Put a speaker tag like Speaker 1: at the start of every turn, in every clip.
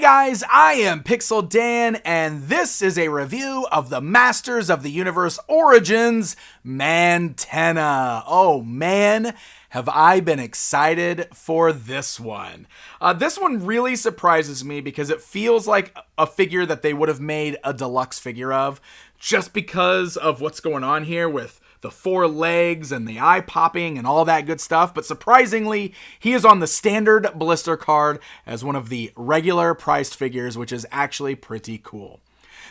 Speaker 1: guys, I am Pixel Dan, and this is a review of the Masters of the Universe Origins Mantenna. Oh man, have I been excited for this one. This one really surprises me because it feels like a figure that they would have made a deluxe figure of, just because of what's going on here with the 4 legs and the eye popping and all that good stuff. But surprisingly, he is on the standard blister card as one of the regular priced figures, which is actually pretty cool.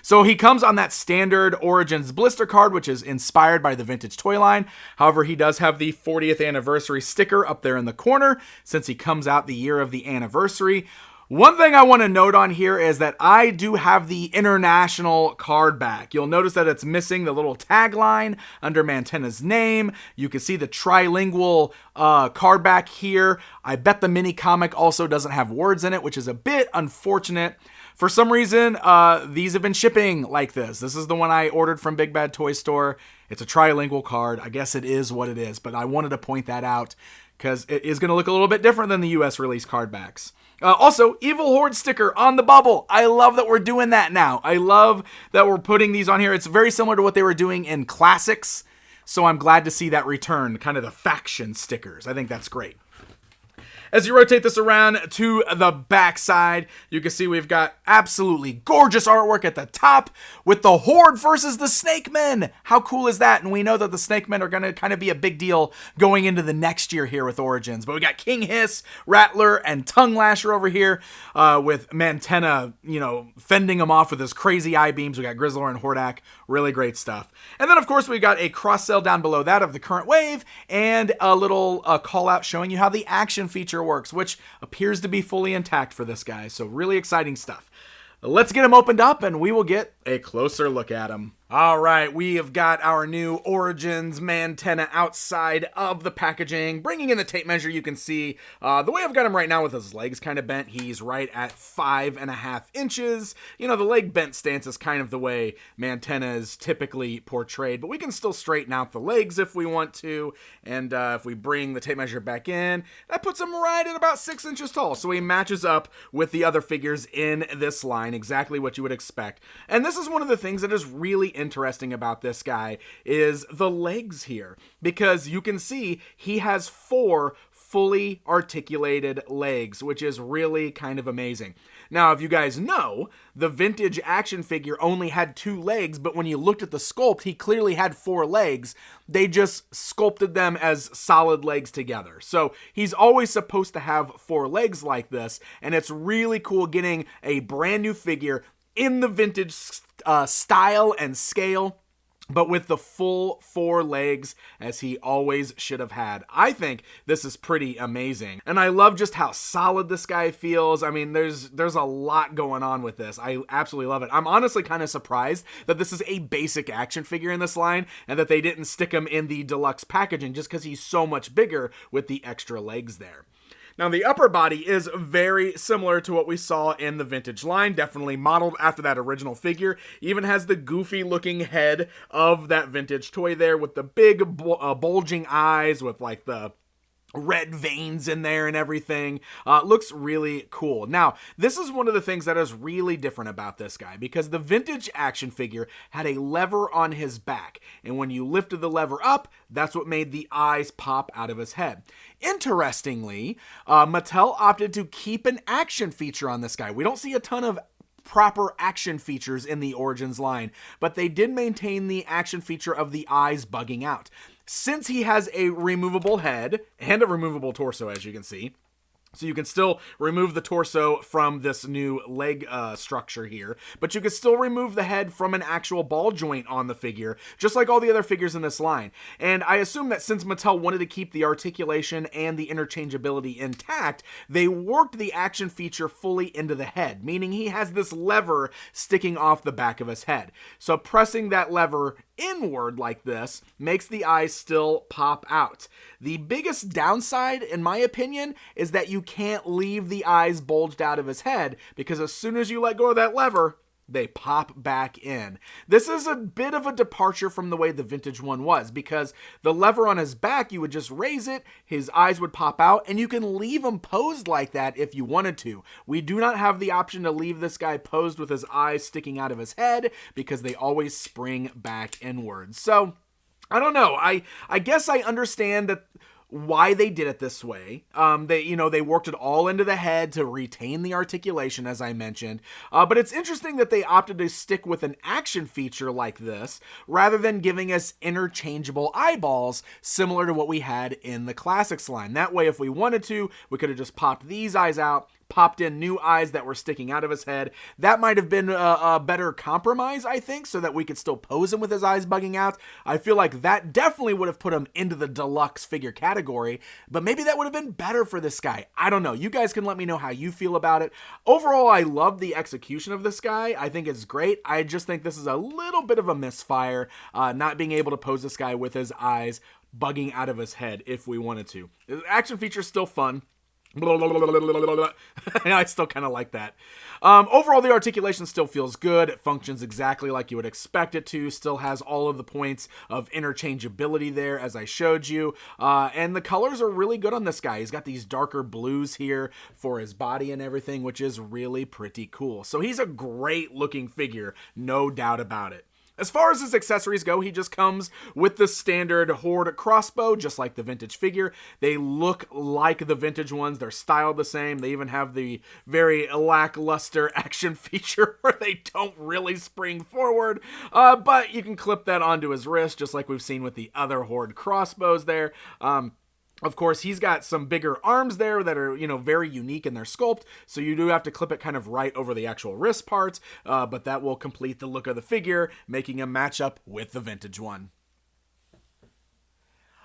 Speaker 1: So he comes on that standard Origins blister card, which is inspired by the vintage toy line. However, he does have the 40th anniversary sticker up there in the corner since he comes out the year of the anniversary. One thing I want to note on here is that I do have the international card back. You'll notice that it's missing the little tagline under Mantenna's name. You can see the trilingual card back here. I bet the mini comic also doesn't have words in it, which is a bit unfortunate. For some reason, these have been shipping like this. This is the one I ordered from Big Bad Toy Store. It's a trilingual card. I guess it is what it is, but I wanted to point that out because it is going to look a little bit different than the US release card backs. Also, Evil Horde sticker on the bubble. I love that we're doing that now. I love that we're putting these on here. It's very similar to what they were doing in Classics, so I'm glad to see that return, kind of the faction stickers. I think that's great. As you rotate this around to the back side, you can see we've got absolutely gorgeous artwork at the top with the Horde versus the Snake Men. How cool is that? And we know that the Snake Men are going to kind of be a big deal going into the next year here with Origins. But we got King Hiss, Rattler, and Tongue Lasher over here with Mantenna, fending them off with his crazy eye beams. We got Grizzlor and Hordak. Really great stuff. And then, of course, we got a cross-sell down below that of the current wave and a little call-out showing you how the action feature works, which appears to be fully intact for this guy. So really exciting stuff. Let's get him opened up and we will get a closer look at him. All right, we have got our new Origins Mantenna outside of the packaging. Bringing in the tape measure, you can see the way I've got him right now with his legs kind of bent, he's right at 5.5 inches. The leg bent stance is kind of the way Mantenna is typically portrayed, but we can still straighten out the legs if we want to. And if we bring the tape measure back in, that puts him right at about 6 inches tall. So he matches up with the other figures in this line, exactly what you would expect. And this is one of the things that is really interesting about this guy is the legs here, because you can see he has 4 fully articulated legs, which is really kind of amazing. Now, if you guys know, the vintage action figure only had 2 legs, but when you looked at the sculpt, he clearly had 4 legs. They just sculpted them as solid legs together. So he's always supposed to have 4 legs like this, and it's really cool getting a brand new figure in the vintage style and scale, but with the full 4 legs as he always should have had. I think this is pretty amazing. And I love just how solid this guy feels. I mean, there's a lot going on with this. I absolutely love it. I'm honestly kind of surprised that this is a basic action figure in this line and that they didn't stick him in the deluxe packaging just because he's so much bigger with the extra legs there. Now, the upper body is very similar to what we saw in the vintage line, definitely modeled after that original figure. Even has the goofy looking head of that vintage toy there with the big bulging eyes with like the red veins in there and everything. Looks really cool. Now, this is one of the things that is really different about this guy, because the vintage action figure had a lever on his back, and when you lifted the lever up, that's what made the eyes pop out of his head. Interestingly, Mattel opted to keep an action feature on this guy. We don't see a ton of proper action features in the Origins line, but they did maintain the action feature of the eyes bugging out. Since he has a removable head and a removable torso, as you can see, so you can still remove the torso from this new leg structure here, but you can still remove the head from an actual ball joint on the figure, just like all the other figures in this line. And I assume that since Mattel wanted to keep the articulation and the interchangeability intact, they worked the action feature fully into the head, meaning he has this lever sticking off the back of his head. So pressing that lever inward like this makes the eyes still pop out. The biggest downside, in my opinion, is that you can't leave the eyes bulged out of his head, because as soon as you let go of that lever, they pop back in. This is a bit of a departure from the way the vintage one was, because the lever on his back, you would just raise it, his eyes would pop out, and you can leave him posed like that if you wanted to. We do not have the option to leave this guy posed with his eyes sticking out of his head, because they always spring back inwards. So, I don't know. I guess I understand that why they did it this way. They worked it all into the head to retain the articulation, as I mentioned. But it's interesting that they opted to stick with an action feature like this, rather than giving us interchangeable eyeballs, similar to what we had in the Classics line. That way, if we wanted to, we could have just popped these eyes out, popped in new eyes that were sticking out of his head. That might have been a better compromise, I think, so that we could still pose him with his eyes bugging out. I feel like that definitely would have put him into the deluxe figure category, but maybe that would have been better for this guy. I don't know. You guys can let me know how you feel about it. Overall, I love the execution of this guy. I think it's great. I just think this is a little bit of a misfire, not being able to pose this guy with his eyes bugging out of his head if we wanted to. The action feature is still fun. I still kind of like that. Overall, the articulation still feels good. It functions exactly like you would expect it to. Still has all of the points of interchangeability there, as I showed you. And the colors are really good on this guy. He's got these darker blues here for his body and everything, which is really pretty cool. So he's a great looking figure, no doubt about it. As far as his accessories go, he just comes with the standard Horde crossbow, just like the vintage figure. They look like the vintage ones. They're styled the same. They even have the very lackluster action feature where they don't really spring forward. But you can clip that onto his wrist, just like we've seen with the other Horde crossbows there. Of course, he's got some bigger arms there that are, very unique in their sculpt, so you do have to clip it kind of right over the actual wrist parts, but that will complete the look of the figure, making him match up with the vintage one.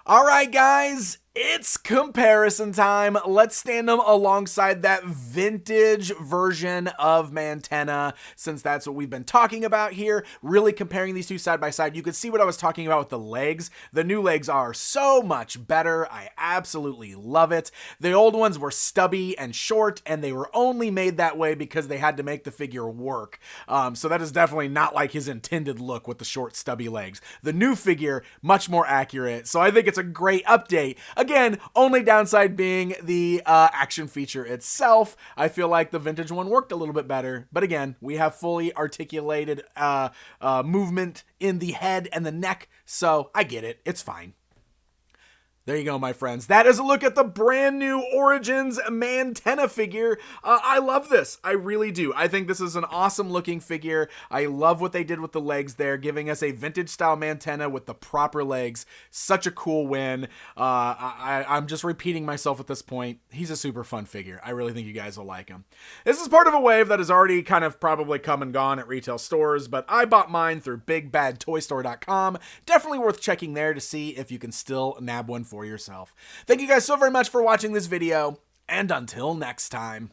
Speaker 1: All right, guys, it's comparison time. Let's stand them alongside that vintage version of Mantenna, since that's what we've been talking about here, really comparing these two side by side. You can see what I was talking about with the legs. The new legs are so much better. I absolutely love it. The old ones were stubby and short, and they were only made that way because they had to make the figure work. So that is definitely not like his intended look with the short, stubby legs. The new figure, much more accurate, so I think it's a great update. Again, only downside being the action feature itself. I feel like the vintage one worked a little bit better, but again, we have fully articulated movement in the head and the neck, so I get it. It's fine. There you go, my friends. That is a look at the brand new Origins Mantenna figure. I love this. I really do. I think this is an awesome looking figure. I love what they did with the legs there, giving us a vintage style Mantenna with the proper legs. Such a cool win. I'm just repeating myself at this point. He's a super fun figure. I really think you guys will like him. This is part of a wave that has already kind of probably come and gone at retail stores, but I bought mine through BigBadToyStore.com. Definitely worth checking there to see if you can still nab one for yourself. Thank you guys so very much for watching this video, and until next time.